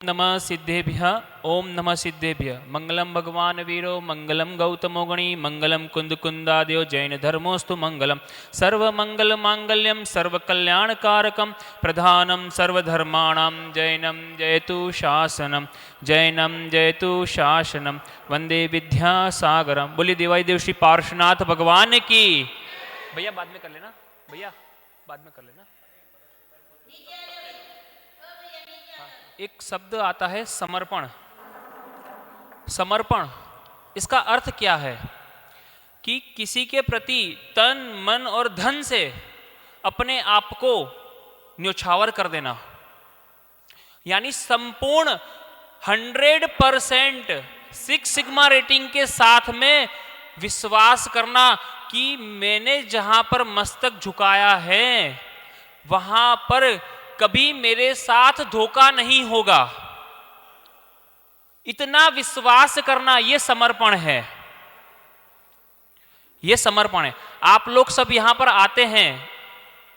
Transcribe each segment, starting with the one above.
नमः सिद्धेभ्यः। ओम नमः सिद्धेभ्यः। मंगलम भगवान वीरो मंगलम गौतमो गणी मंगलम कुंदकुंदादयो जैन धर्मोस्तु मंगलम सर्वमंगल मांगल्यम सर्वकल्याणकारकम प्रधानम सर्वधर्माणां जैनम जयतु शासनम जैनम जयतु शासनम वंदे विद्यासागरम। बोलिए देवाई देव श्री पार्श्वनाथ भगवान की। भैया बाद में कर लेना, भैया बाद में कर लेना। एक शब्द आता है समर्पण। समर्पण इसका अर्थ क्या है कि किसी के प्रति तन मन और धन से अपने आप को न्योछावर कर देना, यानी संपूर्ण 100% 6 सिग्मा रेटिंग के साथ में विश्वास करना कि मैंने जहां पर मस्तक झुकाया है वहां पर कभी मेरे साथ धोखा नहीं होगा, इतना विश्वास करना, यह समर्पण है। यह समर्पण है। आप लोग सब यहां पर आते हैं,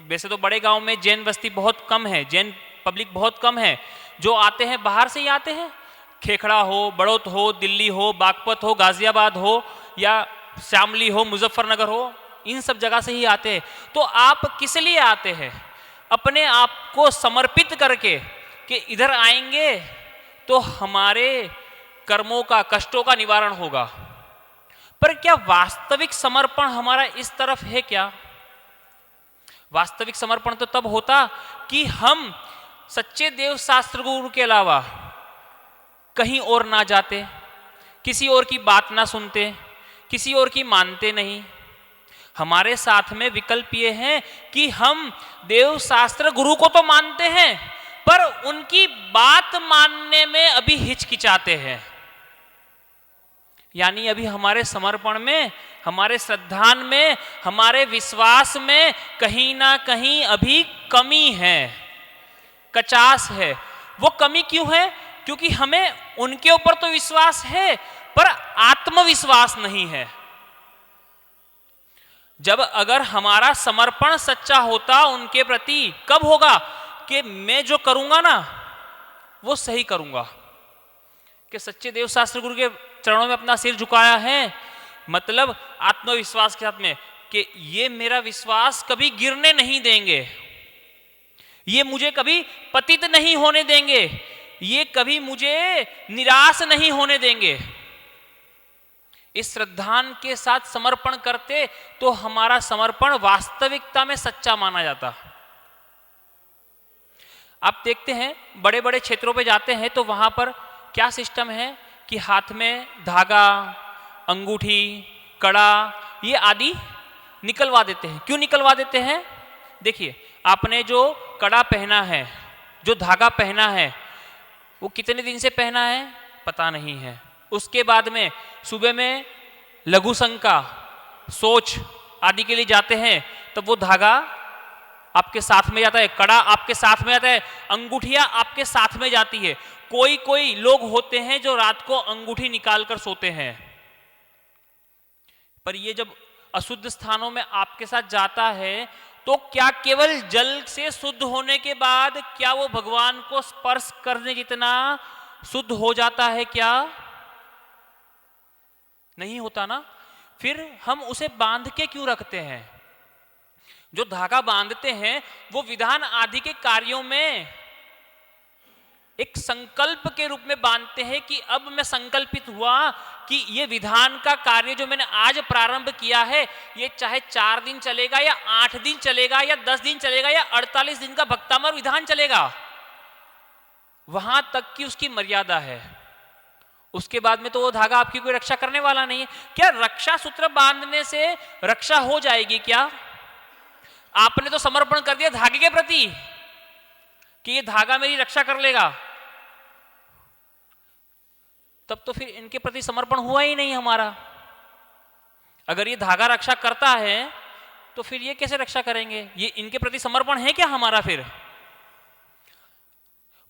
वैसे तो बड़े गांव में जैन बस्ती बहुत कम है, जैन पब्लिक बहुत कम है। जो आते हैं बाहर से ही आते हैं, खेखड़ा हो, बड़ौत हो, दिल्ली हो, बागपत हो, गाजियाबाद हो या शामली हो, मुजफ्फरनगर हो, इन सब जगह से ही आते हैं। तो आप किस लिए आते हैं? अपने आप को समर्पित करके कि इधर आएंगे तो हमारे कर्मों का, कष्टों का निवारण होगा। पर क्या वास्तविक समर्पण हमारा इस तरफ है क्या? वास्तविक समर्पण तो तब होता कि हम सच्चे देव शास्त्र गुरु के अलावा कहीं और ना जाते, किसी और की बात ना सुनते, किसी और की मानते नहीं। हमारे साथ में विकल्प ये है कि हम देव शास्त्र गुरु को तो मानते हैं पर उनकी बात मानने में अभी हिचकिचाते हैं, यानी अभी हमारे समर्पण में, हमारे श्रद्धान में, हमारे विश्वास में कहीं ना कहीं अभी कमी है, कचास है। वो कमी क्यों है? क्योंकि हमें उनके ऊपर तो विश्वास है पर आत्मविश्वास नहीं है। जब अगर हमारा समर्पण सच्चा होता उनके प्रति, कब होगा कि मैं जो करूंगा ना वो सही करूंगा। कि सच्चे देव शास्त्र गुरु के चरणों में अपना सिर झुकाया है, मतलब आत्मविश्वास के साथ में कि ये मेरा विश्वास कभी गिरने नहीं देंगे, ये मुझे कभी पतित नहीं होने देंगे, ये कभी मुझे निराश नहीं होने देंगे। इस श्रद्धान के साथ समर्पण करते तो हमारा समर्पण वास्तविकता में सच्चा माना जाता। आप देखते हैं बड़े बड़े क्षेत्रों पे जाते हैं तो वहां पर क्या सिस्टम है कि हाथ में धागा, अंगूठी, कड़ा ये आदि निकलवा देते हैं। क्यों निकलवा देते हैं? देखिए, आपने जो कड़ा पहना है, जो धागा पहना है, वो कितने दिन से पहना है पता नहीं है। उसके बाद में सुबह में लघु शंका, सोच आदि के लिए जाते हैं तब वो धागा आपके साथ में जाता है, कड़ा आपके साथ में जाता है, अंगूठियां आपके साथ में जाती है। कोई कोई लोग होते हैं जो रात को अंगूठी निकाल कर सोते हैं, पर ये जब अशुद्ध स्थानों में आपके साथ जाता है तो क्या केवल जल से शुद्ध होने के बाद क्या वो भगवान को स्पर्श करने जितना शुद्ध हो जाता है? क्या नहीं होता ना। फिर हम उसे बांध के क्यों रखते हैं? जो धागा बांधते हैं वो विधान आदि के कार्यों में एक संकल्प के रूप में बांधते हैं कि अब मैं संकल्पित हुआ कि ये विधान का कार्य जो मैंने आज प्रारंभ किया है ये चाहे 4 दिन चलेगा या 8 दिन चलेगा या 10 दिन चलेगा या 48 दिन का भक्तामर विधान चलेगा, वहां तक की उसकी मर्यादा है। उसके बाद में तो वो धागा आपकी कोई रक्षा करने वाला नहीं है। क्या रक्षा सूत्र बांधने से रक्षा हो जाएगी क्या? आपने तो समर्पण कर दिया धागे के प्रति कि ये धागा मेरी रक्षा कर लेगा, तब तो फिर इनके प्रति समर्पण हुआ ही नहीं हमारा। अगर ये धागा रक्षा करता है तो फिर ये कैसे रक्षा करेंगे? ये इनके प्रति समर्पण है क्या हमारा? फिर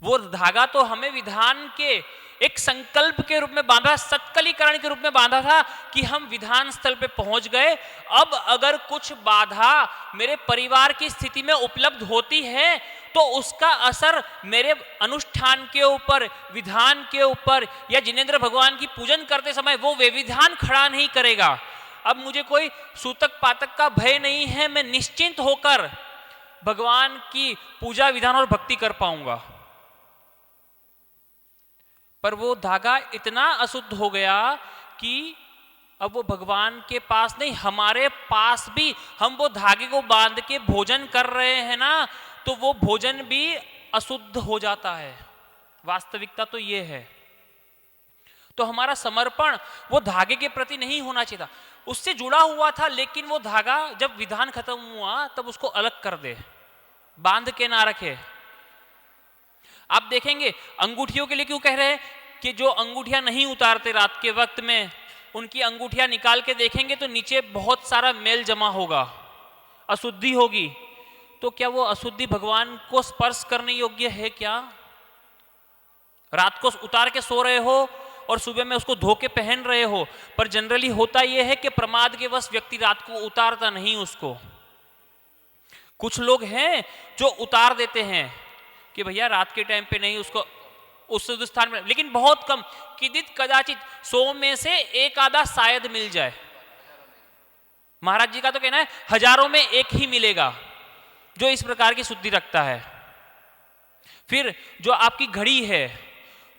वो धागा तो हमें विधान के एक संकल्प के रूप में बांधा, सत्कलीकरण के रूप में बांधा था कि हम विधान स्थल पे पहुंच गए। अब अगर कुछ बाधा मेरे परिवार की स्थिति में उपलब्ध होती है तो उसका असर मेरे अनुष्ठान के ऊपर, विधान के ऊपर, या जिनेंद्र भगवान की पूजन करते समय वो विधान खड़ा नहीं करेगा। अब मुझे कोई सूतक पातक का भय नहीं है, मैं निश्चिंत होकर भगवान की पूजा विधान और भक्ति कर पाऊंगा। पर वो धागा इतना अशुद्ध हो गया कि अब वो भगवान के पास नहीं, हमारे पास भी हम वो धागे को बांध के भोजन कर रहे हैं ना, तो वो भोजन भी अशुद्ध हो जाता है। वास्तविकता तो ये है। तो हमारा समर्पण वो धागे के प्रति नहीं होना चाहिए था, उससे जुड़ा हुआ था, लेकिन वो धागा जब विधान खत्म हुआ तब उसको अलग कर दे, बांध के ना रखे। आप देखेंगे अंगूठियों के लिए क्यों कह रहे हैं कि जो अंगूठियां नहीं उतारते रात के वक्त में, उनकी अंगूठियां निकाल के देखेंगे तो नीचे बहुत सारा मेल जमा होगा, अशुद्धि होगी। तो क्या वो अशुद्धि भगवान को स्पर्श करने योग्य है क्या? रात को उतार के सो रहे हो और सुबह में उसको धो के पहन रहे हो, पर जनरली होता यह है कि प्रमाद के वश व्यक्ति रात को उतारता नहीं उसको। कुछ लोग हैं जो उतार देते हैं कि भैया रात के टाइम पे नहीं, उसको उस स्थान में, लेकिन बहुत कम, किदित कदाचित, 100 में से एक आधा शायद मिल जाए। महाराज जी का तो कहना है हजारों में एक ही मिलेगा जो इस प्रकार की शुद्धि रखता है। फिर जो आपकी घड़ी है,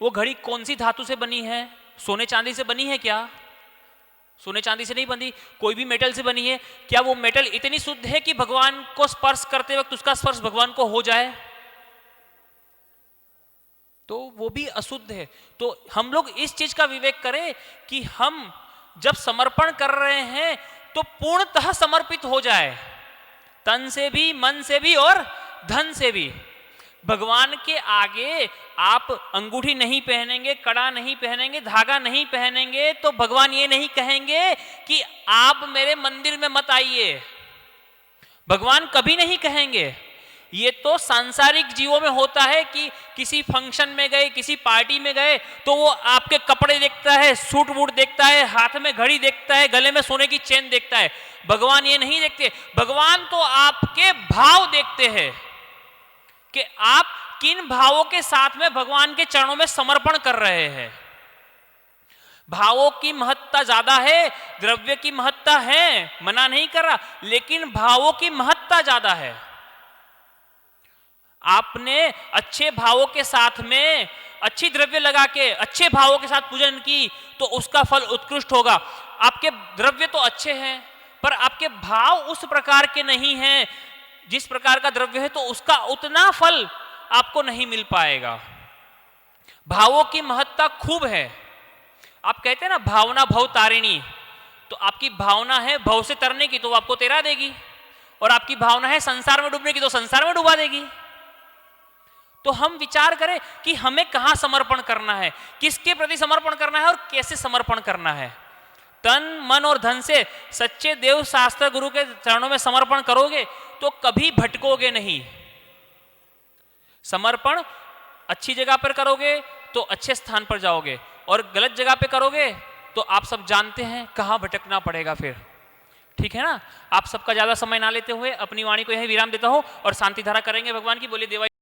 वो घड़ी कौन सी धातु से बनी है? सोने चांदी से बनी है क्या? सोने चांदी से नहीं बनी, कोई भी मेटल से बनी है। क्या वो मेटल इतनी शुद्ध है कि भगवान को स्पर्श करते वक्त उसका स्पर्श भगवान को हो जाए? तो वो भी अशुद्ध है। तो हम लोग इस चीज का विवेक करें कि हम जब समर्पण कर रहे हैं तो पूर्णतः समर्पित हो जाए, तन से भी, मन से भी और धन से भी। भगवान के आगे आप अंगूठी नहीं पहनेंगे, कड़ा नहीं पहनेंगे, धागा नहीं पहनेंगे, तो भगवान ये नहीं कहेंगे कि आप मेरे मंदिर में मत आइए। भगवान कभी नहीं कहेंगे। ये तो सांसारिक जीवों में होता है कि किसी फंक्शन में गए, किसी पार्टी में गए, तो वो आपके कपड़े देखता है, सूट बूट देखता है, हाथ में घड़ी देखता है, गले में सोने की चेन देखता है। भगवान ये नहीं देखते। भगवान तो आपके भाव देखते हैं कि आप किन भावों के साथ में भगवान के चरणों में समर्पण कर रहे हैं। भावों की महत्ता ज्यादा है, द्रव्य की महत्ता है, मना नहीं कर रहा, लेकिन भावों की महत्ता ज्यादा है। आपने अच्छे भावों के साथ में अच्छी द्रव्य लगा के अच्छे भावों के साथ पूजन की तो उसका फल उत्कृष्ट होगा। आपके द्रव्य तो अच्छे हैं पर आपके भाव उस प्रकार के नहीं हैं जिस प्रकार का द्रव्य है, तो उसका उतना फल आपको नहीं मिल पाएगा। भावों की महत्ता खूब है। आप कहते हैं ना भावना भव तारिणी, तो आपकी भावना है भव से तरने की तो वो आपको तेरा देगी, और आपकी भावना है संसार में डूबने की तो संसार में डुबा देगी। तो हम विचार करें कि हमें कहां समर्पण करना है, किसके प्रति समर्पण करना है और कैसे समर्पण करना है। तन मन और धन से सच्चे देव शास्त्र गुरु के चरणों में समर्पण करोगे तो कभी भटकोगे नहीं। समर्पण अच्छी जगह पर करोगे तो अच्छे स्थान पर जाओगे, और गलत जगह पे करोगे तो आप सब जानते हैं कहां भटकना पड़ेगा फिर। ठीक है ना। आप सबका ज्यादा समय ना लेते हुए अपनी वाणी को यहीं विराम देता हूं और शांति धारा करेंगे भगवान की। बोलिए देवा।